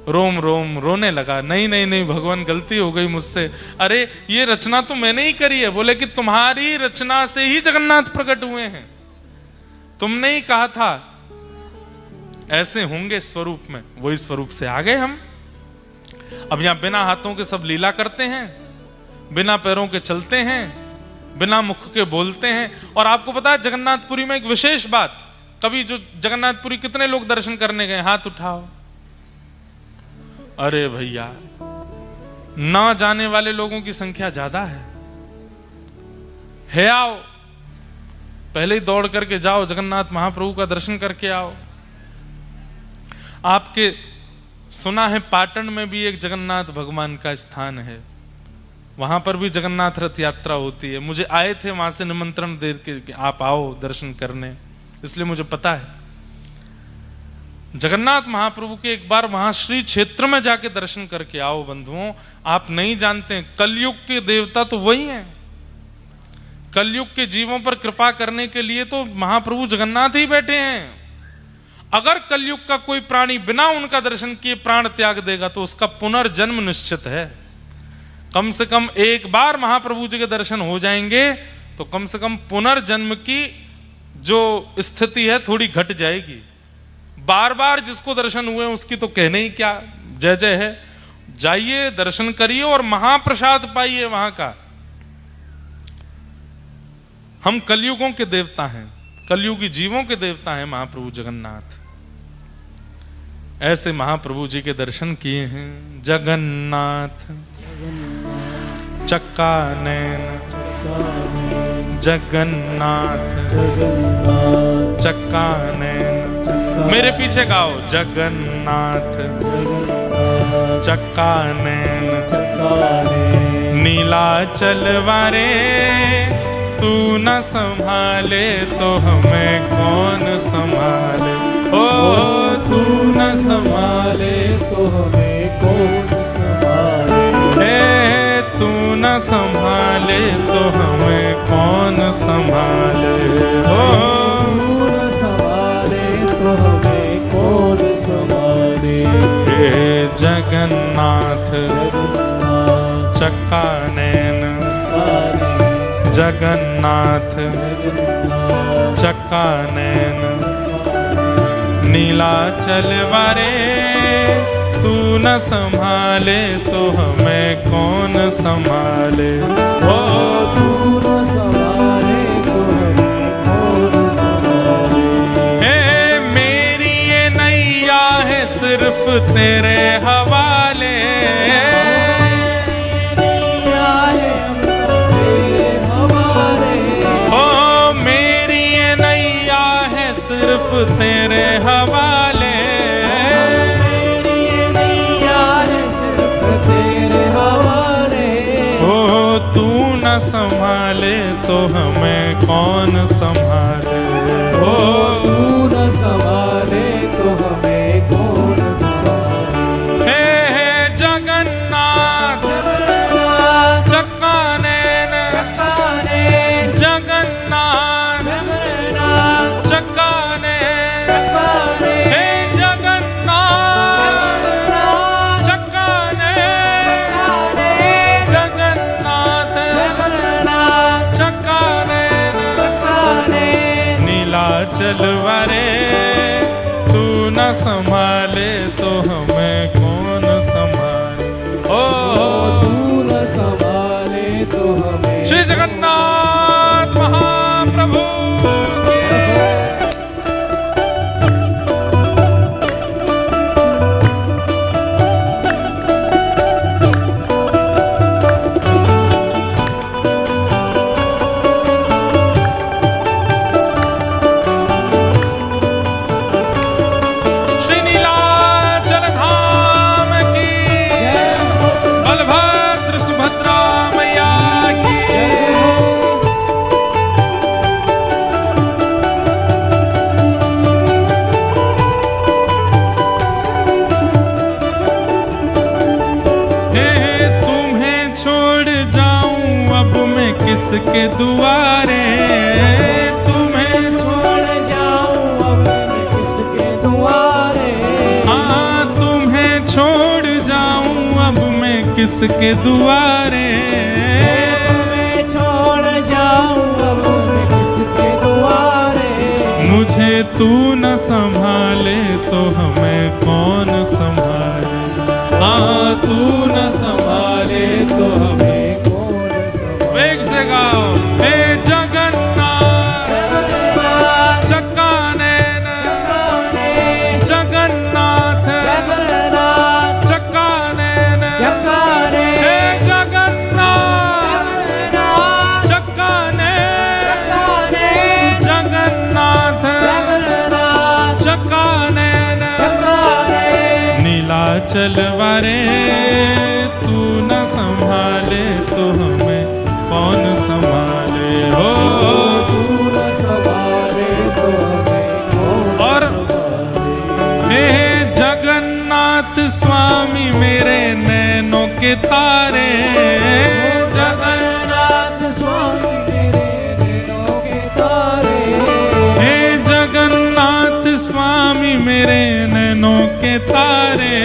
रोम रोम रोने लगा। नहीं नहीं नहीं भगवान, गलती हो गई मुझसे। अरे ये रचना तो मैंने ही करी है। बोले कि तुम्हारी रचना से ही जगन्नाथ प्रकट हुए हैं। तुमने ही कहा था ऐसे होंगे स्वरूप में, वही स्वरूप से आ गए हम। अब यहां बिना हाथों के सब लीला करते हैं, बिना पैरों के चलते हैं, बिना मुख के बोलते हैं। और आपको पता है जगन्नाथपुरी में एक विशेष बात, कभी जो जगन्नाथपुरी कितने लोग दर्शन करने गए? हाथ उठाओ। अरे भैया, ना जाने वाले लोगों की संख्या ज्यादा है। आओ, पहले ही दौड़ करके जाओ, जगन्नाथ महाप्रभु का दर्शन करके आओ। आपके सुना है पाटन में भी एक जगन्नाथ भगवान का स्थान है, वहां पर भी जगन्नाथ रथ यात्रा होती है। मुझे आए थे वहां से निमंत्रण दे के आप आओ दर्शन करने, इसलिए मुझे पता है। जगन्नाथ महाप्रभु के एक बार वहां श्री क्षेत्र में जाके दर्शन करके आओ बंधुओं। आप नहीं जानते, कलयुग के देवता तो वही हैं। कलयुग के जीवों पर कृपा करने के लिए तो महाप्रभु जगन्नाथ ही बैठे हैं। अगर कलयुग का कोई प्राणी बिना उनका दर्शन किए प्राण त्याग देगा तो उसका पुनर्जन्म निश्चित है। कम से कम एक बार महाप्रभु जी के दर्शन हो जाएंगे तो कम से कम पुनर्जन्म की जो स्थिति है थोड़ी घट जाएगी। बार बार जिसको दर्शन हुए उसकी तो कहने ही क्या जय जय है। जाइए, दर्शन करिए और महाप्रसाद पाइए वहां का। हम कलयुगों के देवता हैं, कलयुगी जीवों के देवता हैं महाप्रभु जगन्नाथ। ऐसे महाप्रभु जी के दर्शन किए हैं। जगन्नाथ चक्का नैन, जगन्नाथ चक्का नैन, मेरे पीछे गाओ, जगन्नाथ चक्का नैन नीलाचल वारे, तू न संभाले तो हमें कौन संभाले। ओ तू न संभाले तो हमें कौन संभाले। हे तू न संभाले तो हमें कौन संभाले। ओ तू न संभाले तो हमें कौन संभाले। हे जगन्नाथ चक्का नैन, जगन्नाथ चक्का नैन नीलाचल वारे, तू न संभाले तो हमें कौन संभाले। ओ तू न संभाले तो हमें कौन संभाले। हे मेरी ये नैया है सिर्फ तेरे हवाले, सिर्फ तेरे हवाले। मेरी ये नैया है सिर्फ तेरे हवाले। ओ तू न संभाले तो हमें कौन संभाले। ओ तू न संभाले तो हमें कौन संभाले। हे जगन्नाथ चक्का नैन, जगन्नाथ चक्का नैन, हे जगन्नाथ चक्का नैन, जगन्नाथ चक्का नैन नीलाचल वारे, तू न संभाले तो हमें कौन संभाले। ओ तू न संभाले तो हमें। श्री जगन्नाथ महाप्रभु किसके दुआरे, तुम्हें छोड़ जाऊं अब मैं किसके दुआरे। हाँ तुम्हें छोड़ जाऊं अब मैं किसके दुआरे। तुम्हें छोड़ जाऊं अब मैं किसके दुआरे। मुझे तू न संभाले तो हमें कौन संभाले। हाँ तू न संभाले तो हमें वेग से गाओ। हे जगन्नाथ चक्का नैन, जगन्नाथ चक्का नैन, हे जगन्नाथ चक्का नैन, जगन्नाथ चक्का नैन नीलाचल वारे, तू न संभाले तो हमें कौन संभाले। हो तू न संभाले तो हमें कौन। और हे जगन्नाथ स्वामी मेरे नैनों के तारे, जगन्नाथ स्वामी मेरे नैनों के तारे। हे जगन्नाथ स्वामी मेरे नैनों के तारे,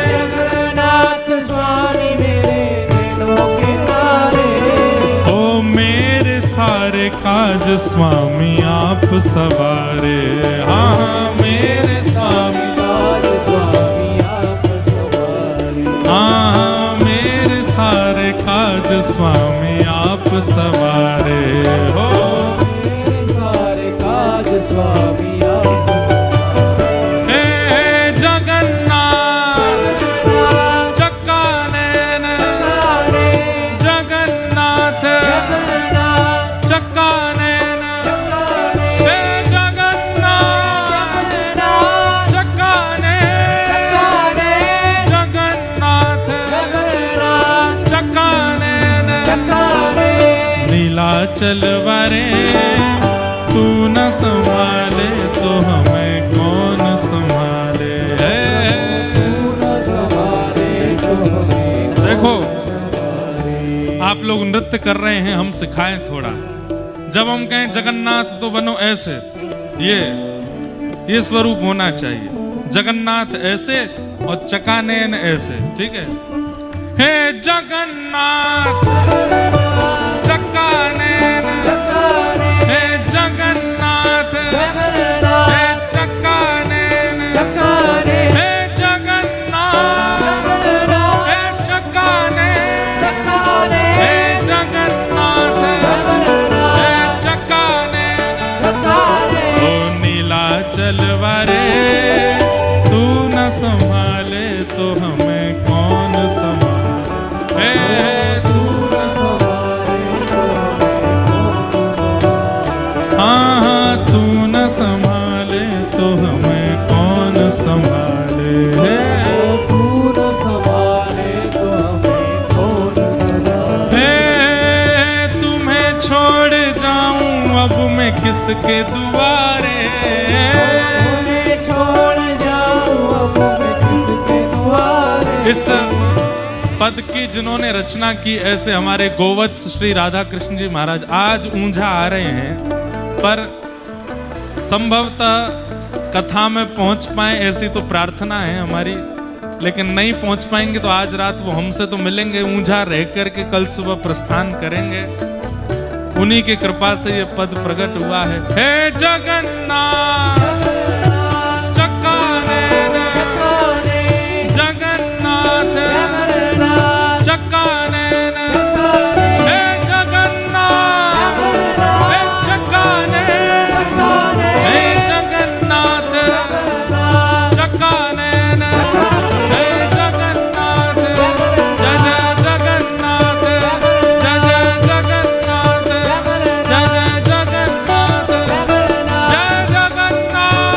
जगन्नाथ स्वामी मेरे नैनों के तारे। ओ मेरे सारे काज स्वामी आप सवारे। हाँ मेरे स्वामी काज स्वामी आप सवारे। हाँ मेरे सारे काज स्वामी आप सवारे। हो मेरे सारे काज स्वामी आप सवारे। हे जगन्नाथ चक्का नैन, जगन्नाथ चक्का नैन, हे जगन्नाथ चलवारे, तू न संभाले तो हमें कौन संभाले। देखो आप लोग नृत्य कर रहे हैं, हम सिखाएं थोड़ा। जब हम कहें जगन्नाथ तो बनो ऐसे, ये स्वरूप होना चाहिए। जगन्नाथ ऐसे और चकानैन ऐसे, ठीक है। हे जगन्नाथ चकानैन, हे जगन्नाथ, हे चकानैन, हे जगन्नाथ, हे चकानैन, हे जगन्नाथ, हे चकानैन। ओ नीलाचल वारे, तू न संभाले तो हमें कौन संभाले। हाँ, तू न संभाले तो हमें कौन संभाले। तू न संभाले तो हमें कौन संभाले। तुम्हें छोड़ जाऊं अब मैं किसके दुआरे, तुम्हें छोड़ जाऊं अब मैं किसके दुआरे। इस पद की जिन्होंने रचना की, ऐसे हमारे गोवत्स श्री राधा कृष्ण जी महाराज आज ऊंझा आ रहे हैं, पर संभवतः कथा में पहुंच पाए ऐसी तो प्रार्थना है हमारी, लेकिन नहीं पहुंच पाएंगे तो आज रात वो हमसे तो मिलेंगे, ऊंझा रह करके कल सुबह प्रस्थान करेंगे। उन्हीं की कृपा से ये पद प्रकट हुआ है। हे जगन्नाथ चकानैन, जगन्नाथ चकानैन, हे जगन्नाथ, हे चकानैन, हे जगन्नाथ चकानैन, हे जगन्नाथ, जय जय जगन्नाथ, जय जय जगन्नाथ, जय जय जगन्नाथ, जय जगन्नाथ, जय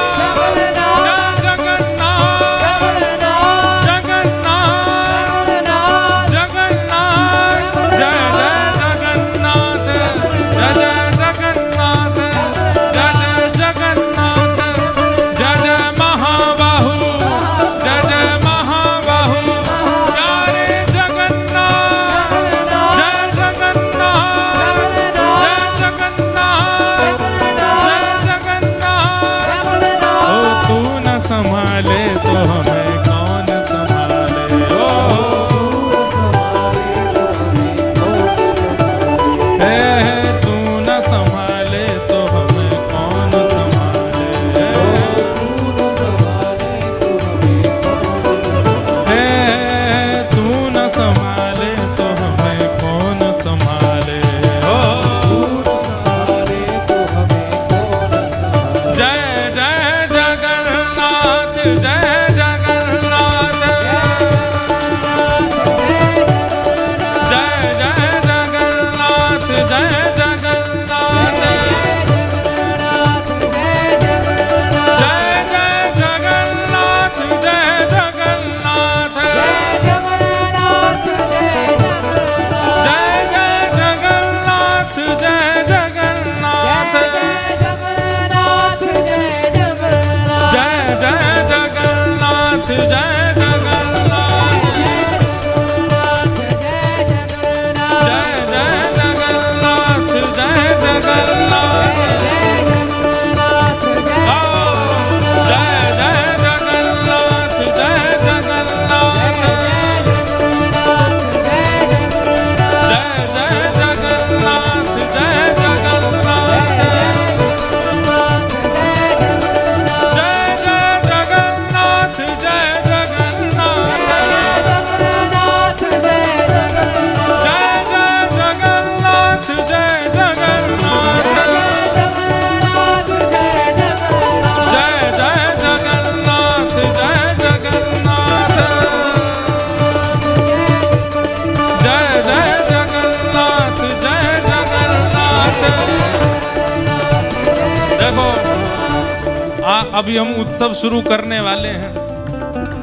अभी हम उत्सव शुरू करने वाले हैं।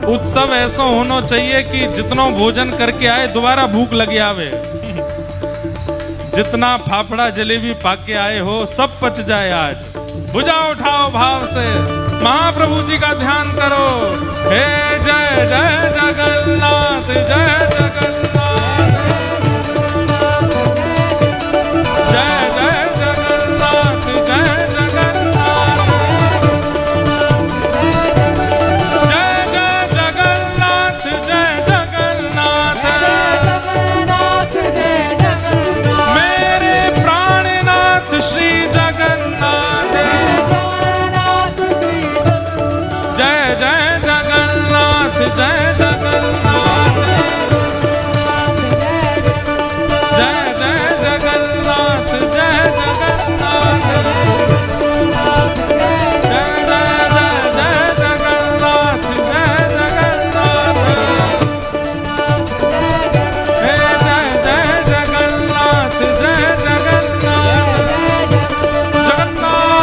उत्सव ऐसा होना चाहिए कि जितना भोजन करके आए दोबारा भूख लगे आवे। जितना फाफड़ा जलेबी पाके आए हो सब पच जाए आज। भुजा उठाओ भाव से महाप्रभु जी का ध्यान करो। हे जय जय जगन्नाथ, जय जगन्नाथ, जय जय जगन्नाथ, जय जगन्नाथ, जय जय जगन्नाथ, जय जगन्नाथ, मेरे प्राणनाथ श्री जगन्नाथ, जय जय जगन्नाथ, जय जगन्नाथ, जय जय जगन्नाथ, जय जगन्नाथ, जय जय जय जय जगन्नाथ, जय जगन्नाथ, हे जय जय जगन्नाथ, जय जगन्नाथ, जगन्नाथ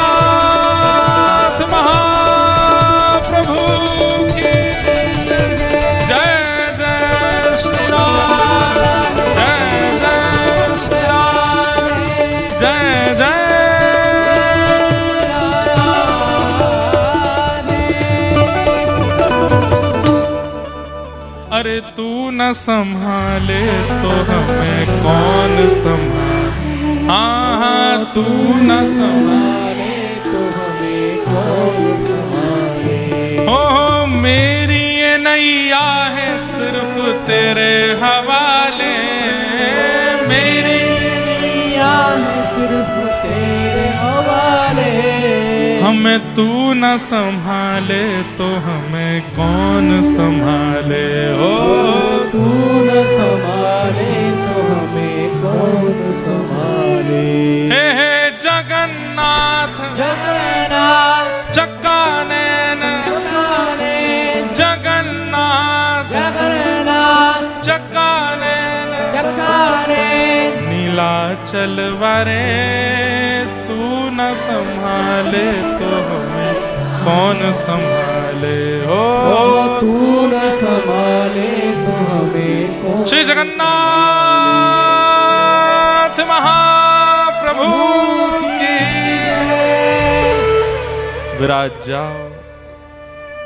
महाप्रभु की जय जय श्री राम, जय जय श्री राम, जय जय अरे तू न संभाले तो हमें कौन संभाले। हाँ हाँ तू न संभाले तो हमें कौन संभाले। हो मेरी ये नैया है सिर्फ तेरे हवाले, मेरी नैया है सिर्फ तेरे हवाले। हमें तू न संभाले तो हमें कौन संभाले। ओ तू न संभाले तो हमें कौन संभाले। हे जगन्नाथ, जगन्नाथ चक्का नैन, जगन्नाथ जगन्नाथ, जगन्नाथ चक्का नैन, जगन्नाथ नीलाचल वारे तू न संभाले तो हमें कौन संभाले। हो तू न संभाले तो हमें कौन। श्री जगन्नाथ महाप्रभु की विराज जाओ।